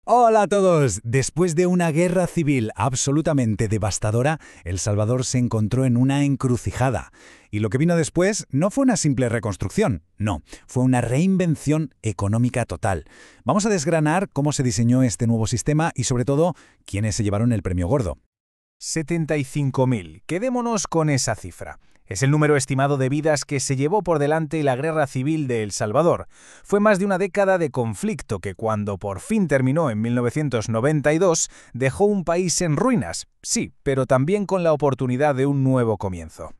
Hola a todos. Después de una guerra civil absolutamente devastadora, El Salvador se encontró en una encrucijada. Y lo que vino después no fue una simple reconstrucción, no, fue una reinvención económica total. Vamos a desgranar cómo se diseñó este nuevo sistema y sobre todo, quiénes se llevaron el premio gordo. 75.000. Quedémonos con esa cifra. Es el número estimado de vidas que se llevó por delante la guerra civil de El Salvador. Fue más de una década de conflicto que cuando por fin terminó en 1992 dejó un país en ruinas, sí, pero también con la oportunidad de un nuevo comienzo.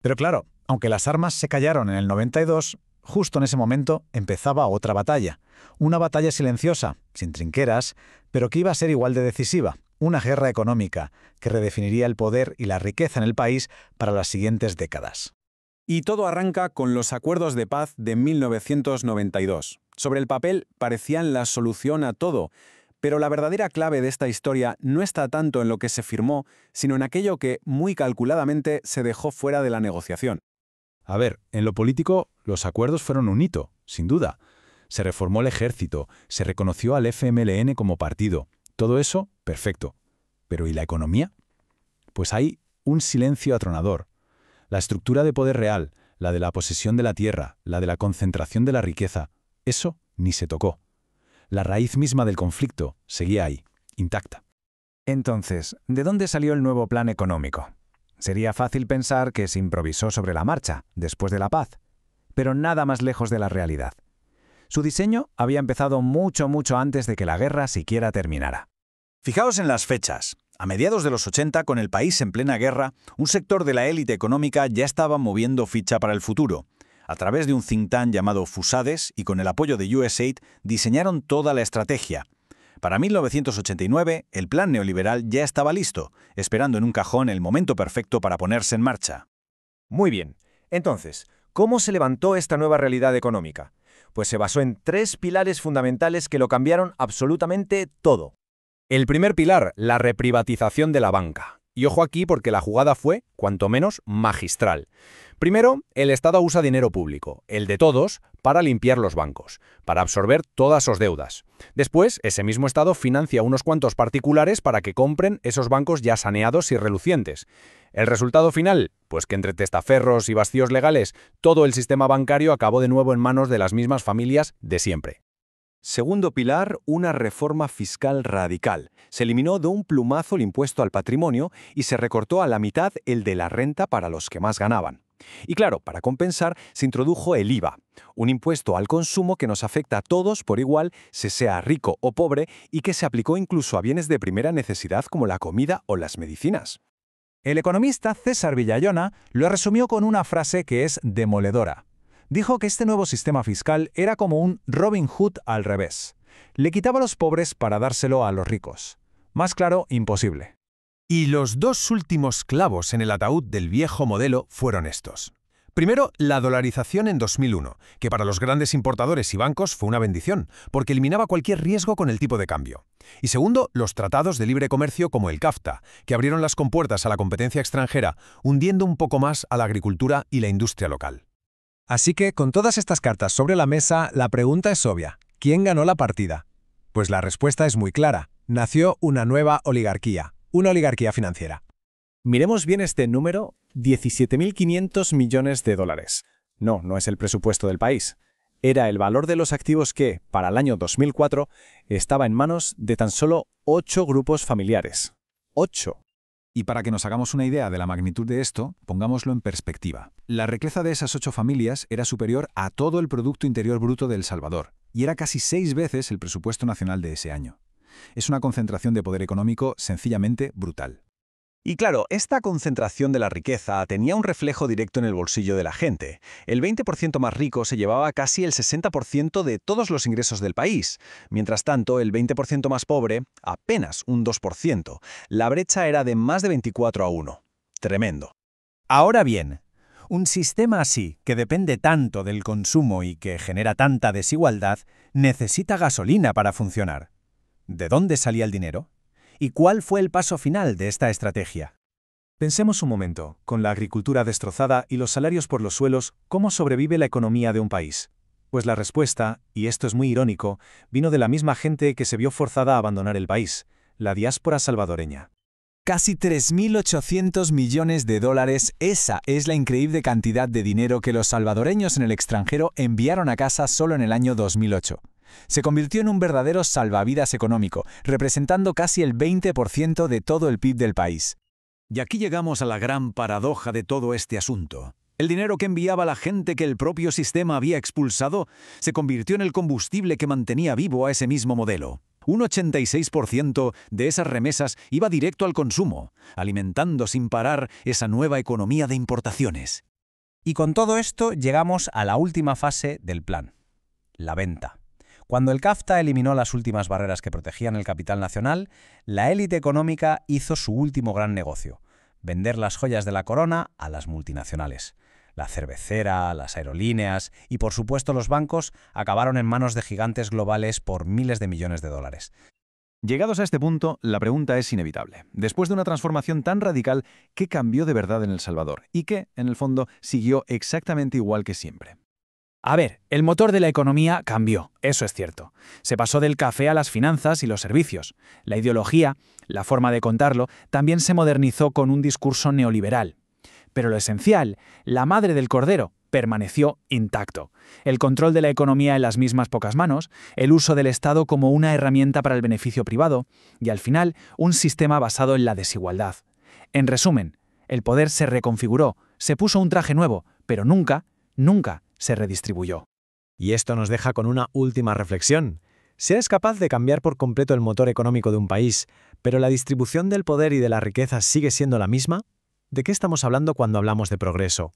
Pero claro, aunque las armas se callaron en el 92, justo en ese momento empezaba otra batalla. Una batalla silenciosa, sin trincheras, pero que iba a ser igual de decisiva. Una guerra económica que redefiniría el poder y la riqueza en el país para las siguientes décadas. Y todo arranca con los acuerdos de paz de 1992. Sobre el papel parecían la solución a todo, pero la verdadera clave de esta historia no está tanto en lo que se firmó, sino en aquello que, muy calculadamente, se dejó fuera de la negociación. A ver, en lo político, los acuerdos fueron un hito, sin duda. Se reformó el ejército, se reconoció al FMLN como partido. Todo eso, perfecto. ¿Pero y la economía? Pues hay un silencio atronador. La estructura de poder real, la de la posesión de la tierra, la de la concentración de la riqueza, eso ni se tocó. La raíz misma del conflicto seguía ahí, intacta. Entonces, ¿de dónde salió el nuevo plan económico? Sería fácil pensar que se improvisó sobre la marcha, después de la paz, pero nada más lejos de la realidad. Su diseño había empezado mucho antes de que la guerra siquiera terminara. Fijaos en las fechas. A mediados de los 80, con el país en plena guerra, un sector de la élite económica ya estaba moviendo ficha para el futuro. A través de un think tank llamado Fusades y con el apoyo de USAID, diseñaron toda la estrategia. Para 1989, el plan neoliberal ya estaba listo, esperando en un cajón el momento perfecto para ponerse en marcha. Muy bien. Entonces, ¿cómo se levantó esta nueva realidad económica? Pues se basó en 3 pilares fundamentales que lo cambiaron absolutamente todo. El primer pilar, la reprivatización de la banca. Y ojo aquí porque la jugada fue, cuanto menos, magistral. Primero, el Estado usa dinero público, el de todos, para limpiar los bancos, para absorber todas sus deudas. Después, ese mismo Estado financia a unos cuantos particulares para que compren esos bancos ya saneados y relucientes. ¿El resultado final? Pues que entre testaferros y vacíos legales, todo el sistema bancario acabó de nuevo en manos de las mismas familias de siempre. Segundo pilar, una reforma fiscal radical. Se eliminó de un plumazo el impuesto al patrimonio y se recortó a la mitad el de la renta para los que más ganaban. Y claro, para compensar, se introdujo el IVA, un impuesto al consumo que nos afecta a todos por igual, se sea rico o pobre, y que se aplicó incluso a bienes de primera necesidad como la comida o las medicinas. El economista César Villayona lo resumió con una frase que es demoledora. Dijo que este nuevo sistema fiscal era como un Robin Hood al revés. Le quitaba a los pobres para dárselo a los ricos. Más claro, imposible. Y los 2 últimos clavos en el ataúd del viejo modelo fueron estos. Primero, la dolarización en 2001, que para los grandes importadores y bancos fue una bendición, porque eliminaba cualquier riesgo con el tipo de cambio. Y segundo, los tratados de libre comercio como el CAFTA, que abrieron las compuertas a la competencia extranjera, hundiendo un poco más a la agricultura y la industria local. Así que, con todas estas cartas sobre la mesa, la pregunta es obvia. ¿Quién ganó la partida? Pues la respuesta es muy clara. Nació una nueva oligarquía, una oligarquía financiera. Miremos bien este número, 17.500 millones de dólares. No es el presupuesto del país. Era el valor de los activos que, para el año 2004, estaba en manos de tan solo 8 grupos familiares. 8. Y para que nos hagamos una idea de la magnitud de esto, pongámoslo en perspectiva. La riqueza de esas 8 familias era superior a todo el Producto Interior Bruto de El Salvador, y era casi 6 veces el presupuesto nacional de ese año. Es una concentración de poder económico sencillamente brutal. Y claro, esta concentración de la riqueza tenía un reflejo directo en el bolsillo de la gente. El 20% más rico se llevaba casi el 60% de todos los ingresos del país. Mientras tanto, el 20% más pobre, apenas un 2%. La brecha era de más de 24-1. Tremendo. Ahora bien, un sistema así, que depende tanto del consumo y que genera tanta desigualdad, necesita gasolina para funcionar. ¿De dónde salía el dinero? ¿Y cuál fue el paso final de esta estrategia? Pensemos un momento, con la agricultura destrozada y los salarios por los suelos, ¿cómo sobrevive la economía de un país? Pues la respuesta, y esto es muy irónico, vino de la misma gente que se vio forzada a abandonar el país, la diáspora salvadoreña. Casi 3.800 millones de dólares, esa es la increíble cantidad de dinero que los salvadoreños en el extranjero enviaron a casa solo en el año 2008. Se convirtió en un verdadero salvavidas económico, representando casi el 20% de todo el PIB del país. Y aquí llegamos a la gran paradoja de todo este asunto. El dinero que enviaba la gente que el propio sistema había expulsado se convirtió en el combustible que mantenía vivo a ese mismo modelo. Un 86% de esas remesas iba directo al consumo, alimentando sin parar esa nueva economía de importaciones. Y con todo esto llegamos a la última fase del plan, la venta. Cuando el CAFTA eliminó las últimas barreras que protegían el capital nacional, la élite económica hizo su último gran negocio: vender las joyas de la corona a las multinacionales. La cervecera, las aerolíneas y, por supuesto, los bancos acabaron en manos de gigantes globales por miles de millones de dólares. Llegados a este punto, la pregunta es inevitable. Después de una transformación tan radical, ¿qué cambió de verdad en El Salvador? Y qué, en el fondo, siguió exactamente igual que siempre. A ver, el motor de la economía cambió, eso es cierto. Se pasó del café a las finanzas y los servicios. La ideología, la forma de contarlo, también se modernizó con un discurso neoliberal. Pero lo esencial, la madre del cordero, permaneció intacto. El control de la economía en las mismas pocas manos, el uso del Estado como una herramienta para el beneficio privado y, al final, un sistema basado en la desigualdad. En resumen, el poder se reconfiguró, se puso un traje nuevo, pero nunca se redistribuyó. Y esto nos deja con una última reflexión. Si eres capaz de cambiar por completo el motor económico de un país, pero la distribución del poder y de la riqueza sigue siendo la misma, ¿de qué estamos hablando cuando hablamos de progreso?